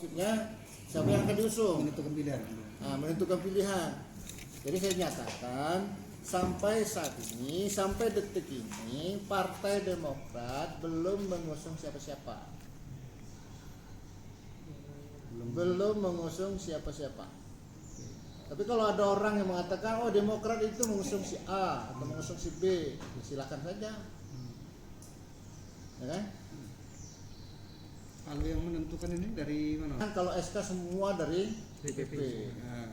maksudnya siapa yang akan diusung, menentukan pilihan. menentukan pilihan. Jadi saya nyatakan sampai saat ini, sampai detik ini, Partai Demokrat belum mengusung siapa-siapa. Belum mengusung siapa-siapa. Tapi kalau ada orang yang mengatakan, oh Demokrat itu mengusung si A atau mengusung si B, ya silakan saja. Ya kan? Kalau yang menentukan ini dari mana? Kan kalau SK semua dari DPP. Nah,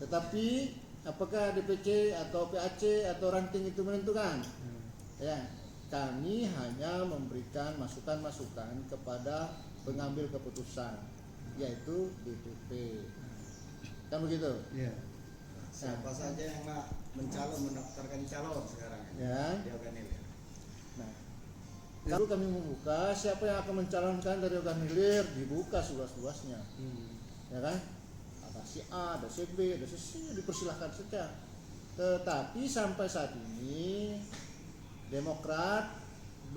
Tetapi apakah DPC atau PAC atau ranting itu menentukan? Ya, kami hanya memberikan masukan-masukan kepada pengambil keputusan, yaitu DPP. Kan begitu? ya. Siapa saja yang mendaftarkan calon sekarang Ya. di Organil. Nah, lalu kami membuka siapa yang akan mencalonkan dari Organilir, dibuka seluas-luasnya, ya kan? Ada si A, ada si B, ada si C, dipersilahkan saja. Tetapi sampai saat ini Demokrat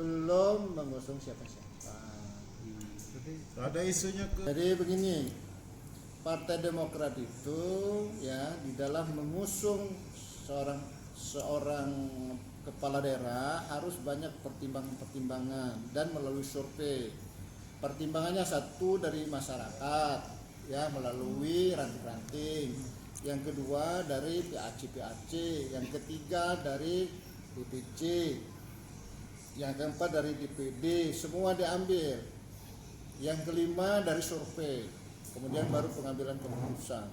belum mengusung siapa-siapa. Ada isunya ke Jadi begini, Partai Demokrat itu ya di dalam mengusung seorang kepala daerah harus banyak pertimbangan-pertimbangan dan melalui survei. Pertimbangannya satu dari masyarakat ya melalui ranting-ranting. Yang kedua dari PAC, yang ketiga dari DPC, yang keempat dari DPD, semua diambil. Yang kelima dari survei, kemudian baru pengambilan keputusan.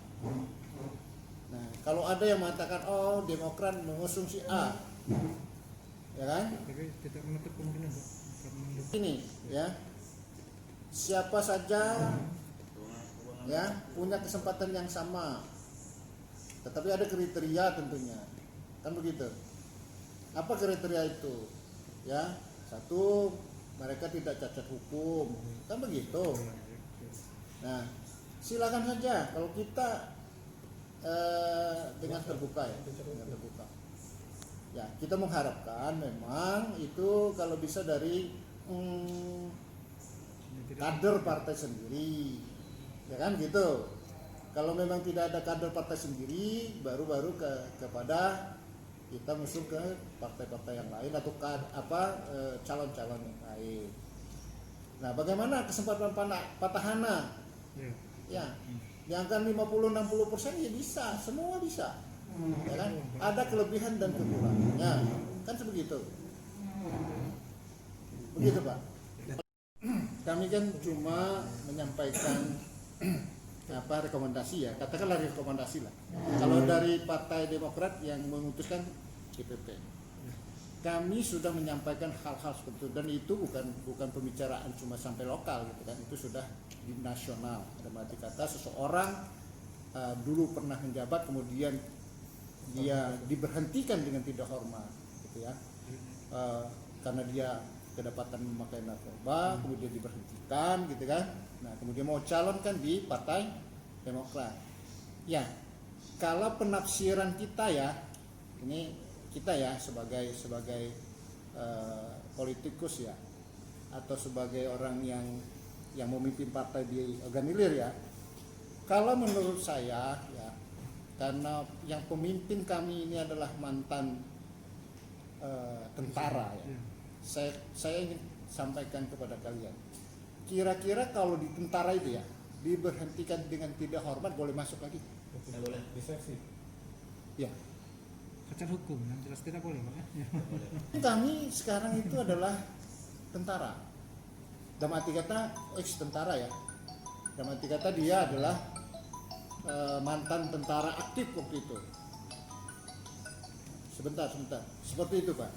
Nah, kalau ada yang mengatakan oh Demokrat mengusung si A, ya kan? Tapi tidak menutup kemungkinan, Pak. Ini ya, siapa saja ya punya kesempatan yang sama, tetapi ada kriteria tentunya, kan begitu? Apa kriteria itu? Ya, satu, mereka tidak cacat hukum, kan begitu? Nah, silakan saja kalau kita dengan terbuka ya, dengan terbuka. Ya, kita mengharapkan memang itu kalau bisa dari kader partai sendiri, ya kan gitu. Kalau memang tidak ada kader partai sendiri, baru kepada kita musuh ke partai-partai yang lain atau calon-calon yang lain. Nah, bagaimana kesempatan petahana? Ya, yang kan 50-60% ya bisa, semua bisa. Ya kan? Ada kelebihan dan kekurangannya, kan sebegitu. Begitu Pak. Kami kan cuma menyampaikan rekomendasi ya, katakanlah rekomendasi lah. Kalau dari Partai Demokrat yang memutuskan DPP, kami sudah menyampaikan hal-hal seperti itu, dan itu bukan pembicaraan cuma sampai lokal gitu kan, itu sudah di nasional. Dalam arti kata seseorang dulu pernah menjabat kemudian dia diberhentikan dengan tidak hormat gitu ya, karena dia kedapatan memakai narkoba, kemudian diberhentikan gitu kan. Nah, kemudian mau calonkan di Partai Demokrat. Ya, kalau penafsiran kita ya, ini kita ya sebagai politikus ya, atau sebagai orang yang memimpin partai di Organilir ya. Kalau menurut saya ya, karena yang pemimpin kami ini adalah mantan tentara ya. Saya ingin sampaikan kepada kalian, kira-kira kalau di tentara itu ya diberhentikan dengan tidak hormat boleh masuk lagi? Tidak boleh diseleksi. Ya. Cacat hukum, yang jelas tidak boleh, Pak. Kami sekarang itu adalah tentara. Dalam arti kata ex tentara ya. Dalam arti kata dia adalah mantan tentara aktif waktu itu. Sebentar. Seperti itu Pak.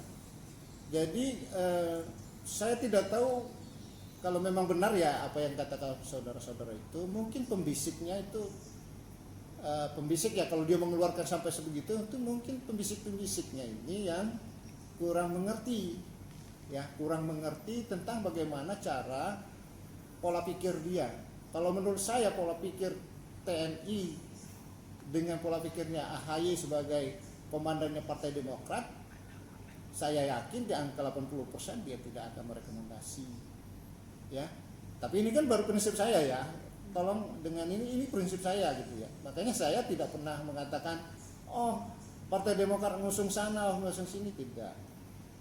Jadi saya tidak tahu kalau memang benar ya apa yang katakan saudara-saudara itu, mungkin pembisiknya itu pembisik ya, kalau dia mengeluarkan sampai sebegitu itu mungkin pembisik-pembisiknya ini yang kurang mengerti ya, kurang mengerti tentang bagaimana cara pola pikir dia. Kalau menurut saya pola pikir TNI dengan pola pikirnya AHY sebagai komandannya Partai Demokrat, saya yakin di angka 80% dia tidak akan merekomendasi ya. Tapi ini kan baru prinsip saya ya. Tolong dengan ini prinsip saya gitu ya. Makanya saya tidak pernah mengatakan, oh Partai Demokrat ngusung sana, ngusung sini, tidak.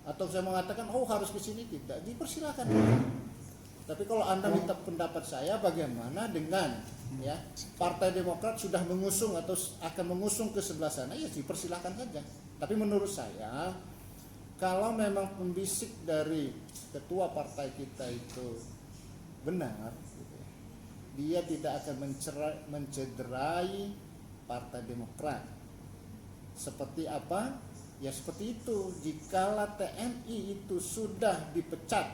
Atau saya mengatakan, oh harus ke sini, tidak. Dipersilakan. Tapi kalau Anda minta pendapat saya, bagaimana dengan ya Partai Demokrat sudah mengusung atau akan mengusung ke sebelah sana, ya dipersilakan saja. Tapi menurut saya, kalau memang pembisik dari ketua partai kita itu benar, gitu ya, dia tidak akan mencederai Partai Demokrat. Seperti apa? Ya seperti itu. Jikalau TNI itu sudah dipecat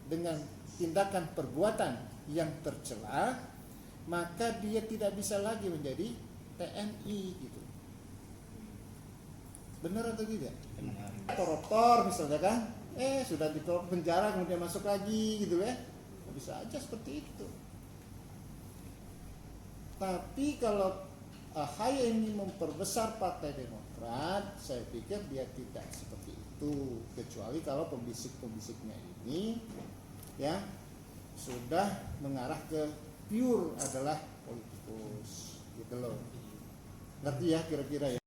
dengan tindakan perbuatan yang tercela, maka dia tidak bisa lagi menjadi TNI gitu. Benar atau tidak? Koruptor misalnya kan, sudah di penjara kemudian masuk lagi gitu ya, bisa aja seperti itu. Tapi kalau AHY ini memperbesar Partai Demokrat, saya pikir dia tidak seperti itu, kecuali kalau pembisik-pembisiknya ini ya sudah mengarah ke pure adalah politikus gitu loh. Ngerti ya kira-kira ya.